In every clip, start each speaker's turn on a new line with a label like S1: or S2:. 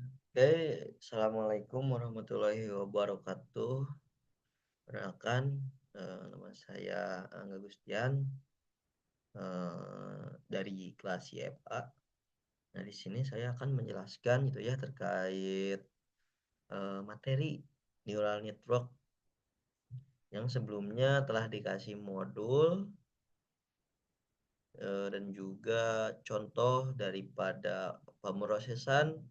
S1: Oke, assalamualaikum warahmatullahi wabarakatuh. Perkenalkan, nama saya Angga Gustian dari kelas YFA. Nah, di sini saya akan menjelaskan gitu ya terkait materi neural network yang sebelumnya telah dikasih modul dan juga contoh daripada pemrosesan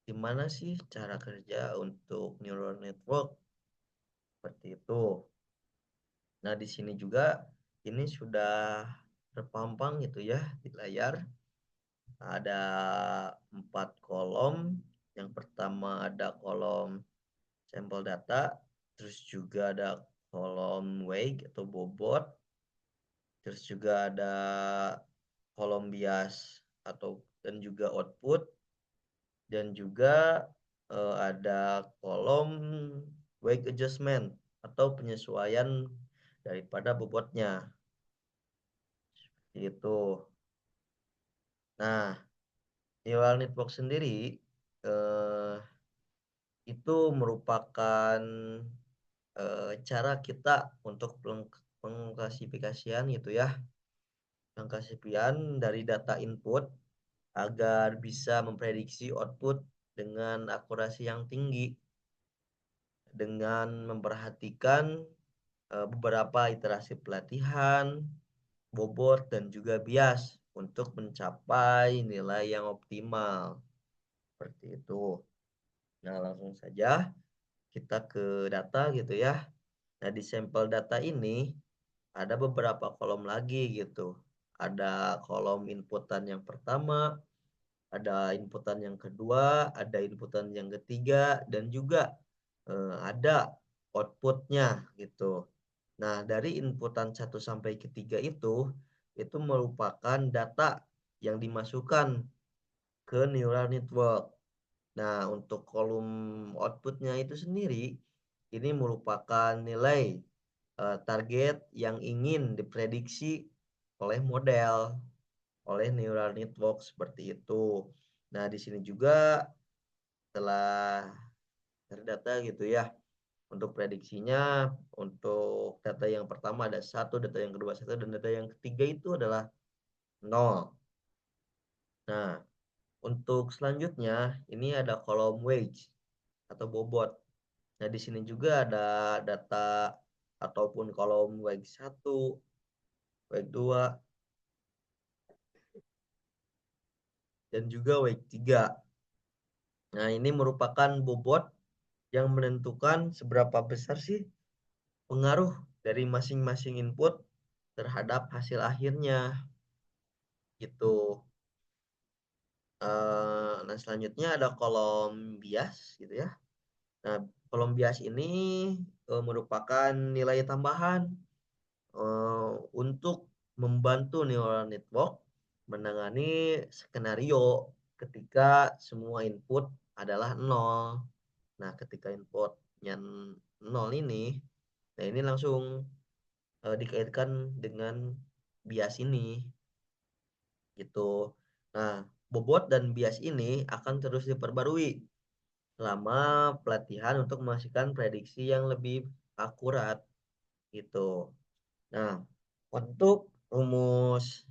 S1: gimana sih cara kerja untuk neural network seperti itu. Nah, di sini juga ini sudah terpampang gitu ya di layar. Ada 4 kolom. Yang pertama ada kolom sampel data, terus juga ada kolom weight atau bobot, terus juga ada kolom bias atau dan juga output, dan juga ada kolom weight adjustment atau penyesuaian daripada bobotnya. Itu. Nah, neural network sendiri eh, itu merupakan cara kita untuk pengklasifikasian gitu ya, pengklasifikan dari data input agar bisa memprediksi output dengan akurasi yang tinggi dengan memperhatikan beberapa iterasi pelatihan, bobot dan juga bias untuk mencapai nilai yang optimal. Seperti itu. Nah, langsung saja kita ke data gitu ya. Nah, di sampel data ini ada beberapa kolom lagi gitu. Ada kolom inputan yang pertama, ada inputan yang kedua, ada inputan yang ketiga, dan juga ada outputnya gitu. Nah, dari inputan 1 sampai ketiga itu merupakan data yang dimasukkan ke neural network. Nah, untuk kolom outputnya itu sendiri, ini merupakan nilai target yang ingin diprediksi oleh model, oleh neural network seperti itu. Nah, di sini juga telah terdata gitu ya. Untuk prediksinya, untuk data yang pertama ada 1, data yang kedua 1, dan data yang ketiga itu adalah 0. Nah, untuk selanjutnya, ini ada kolom wage atau bobot. Nah, di sini juga ada data ataupun kolom wage 1, wage 2, dan juga wage 3. Nah, ini merupakan bobot yang menentukan seberapa besar sih pengaruh dari masing-masing input terhadap hasil akhirnya gitu. Nah, selanjutnya ada kolom bias gitu ya. Nah, kolom bias ini merupakan nilai tambahan untuk membantu neural network menangani skenario ketika semua input adalah nol. Nah, ketika inputnya nol ini, nah ini langsung dikaitkan dengan bias ini gitu. Nah, bobot dan bias ini akan terus diperbarui selama pelatihan untuk memastikan prediksi yang lebih akurat gitu. Nah, untuk rumus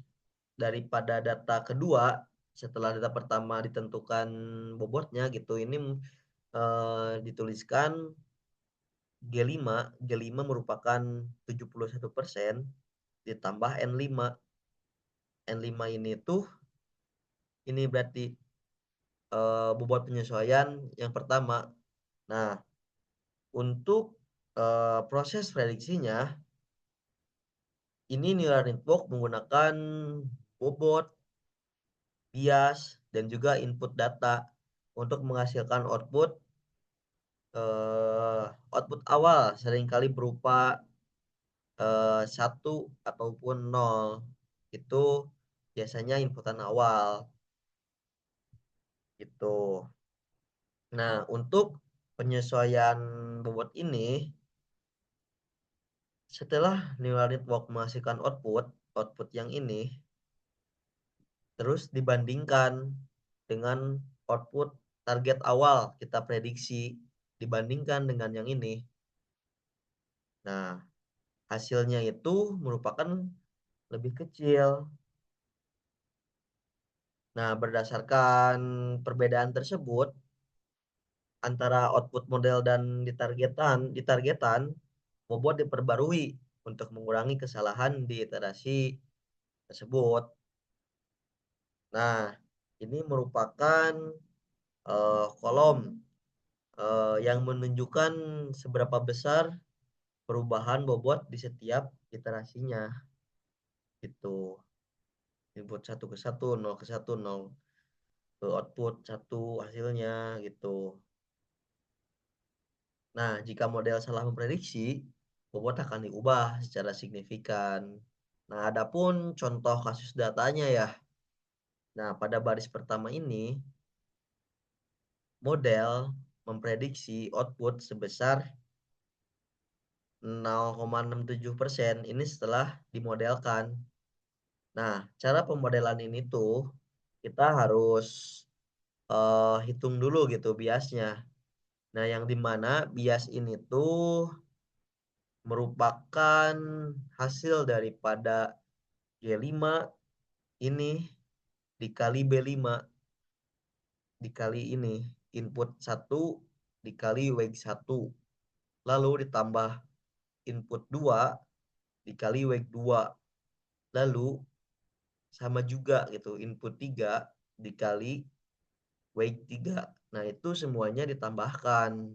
S1: daripada data kedua setelah data pertama ditentukan bobotnya gitu, ini dituliskan G5. G5 merupakan 71% ditambah N5. N5 ini tuh ini berarti bobot penyesuaian yang pertama. Nah, untuk proses prediksinya, ini neural network menggunakan bobot, bias, dan juga input data untuk menghasilkan eh, output awal seringkali berupa 1 ataupun 0. Itu biasanya inputan awal gitu. Nah, untuk penyesuaian bobot ini, setelah neural network menghasilkan output yang ini terus dibandingkan dengan output target awal kita prediksi dibandingkan dengan yang ini. Nah, hasilnya itu merupakan lebih kecil. Nah, berdasarkan perbedaan tersebut antara output model dan ditargetan, bobot diperbarui untuk mengurangi kesalahan di iterasi tersebut. Nah, ini merupakan kolom yang menunjukkan seberapa besar perubahan bobot di setiap iterasinya. Itu input 1 ke 1, 0 ke 1, 0 ke output 1 hasilnya gitu. Nah, jika model salah memprediksi, bobot akan diubah secara signifikan. Nah, adapun contoh kasus datanya ya. Nah, pada baris pertama ini, model memprediksi output sebesar 0,67% ini setelah dimodelkan. Nah, cara pemodelan ini tuh kita harus hitung dulu gitu biasnya. Nah, yang dimana bias ini tuh merupakan hasil daripada G5 ini dikali B5 dikali ini input 1 dikali WEG 1 lalu ditambah input 2 dikali WEG 2 lalu sama juga gitu input 3 dikali WEG 3. Nah, itu semuanya ditambahkan.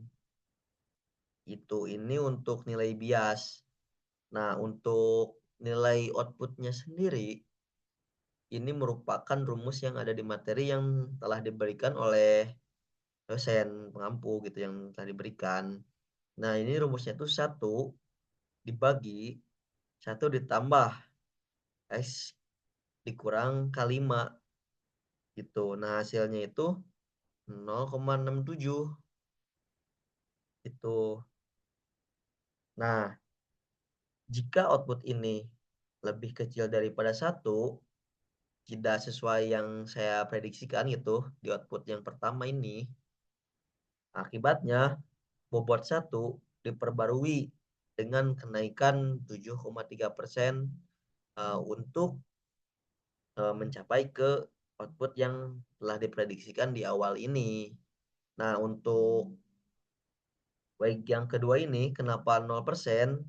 S1: Ini untuk nilai bias. Nah, untuk nilai outputnya sendiri ini merupakan rumus yang ada di materi yang telah diberikan oleh dosen pengampu gitu yang telah diberikan. Nah, ini rumusnya itu 1 dibagi 1 ditambah X dikurang K5 gitu. Nah, hasilnya itu 0,67 itu. Nah, jika output ini lebih kecil daripada 1, tidak sesuai yang saya prediksikan gitu di output yang pertama ini, akibatnya bobot 1 diperbarui dengan kenaikan 7,3% untuk mencapai ke output yang telah diprediksikan di awal ini. Nah, untuk baik yang kedua ini kenapa 0%?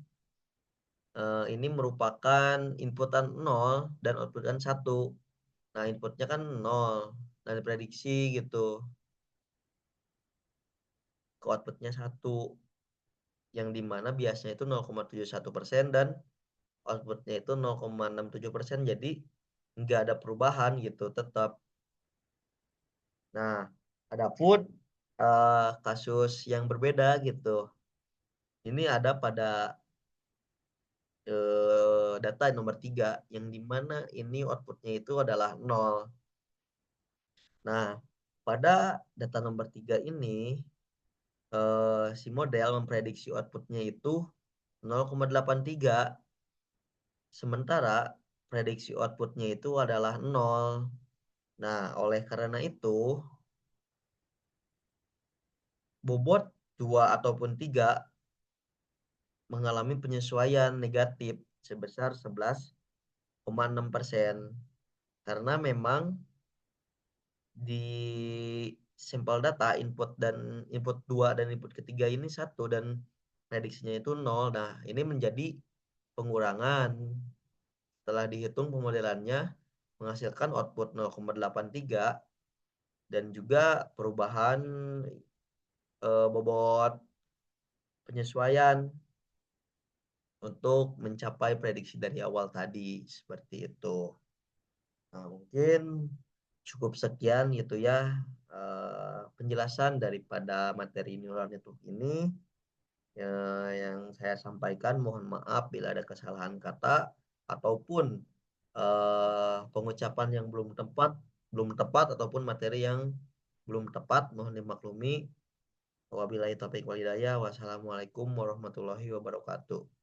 S1: Ini merupakan inputan 0 dan outputan 1. Nah, inputnya kan 0 dan diprediksi gitu. Ke outputnya 1 yang dimana biasanya itu 0,71% dan outputnya itu 0,67%, jadi nggak ada perubahan gitu tetap. Nah, adapun kasus yang berbeda gitu ini ada pada data nomor 3 yang dimana ini outputnya itu adalah 0. Nah, pada data nomor 3 ini si model memprediksi outputnya itu 0,83, sementara prediksi outputnya itu adalah 0. Nah, oleh karena itu bobot 2 ataupun 3 mengalami penyesuaian negatif sebesar 11,6%. Karena memang di sampel data input 2 dan input ketiga ini 1 dan prediksinya itu 0. Nah, ini menjadi pengurangan. Setelah dihitung pemodelannya menghasilkan output 0,83 dan juga perubahan bobot penyesuaian untuk mencapai prediksi dari awal tadi seperti itu. Nah, mungkin cukup sekian gitu ya penjelasan daripada materi neural network ini yang saya sampaikan. Mohon maaf bila ada kesalahan kata ataupun pengucapan yang belum tepat ataupun materi yang belum tepat, mohon dimaklumi. Wabillahi taufiq wal hidayah. Wassalamualaikum warahmatullahi wabarakatuh.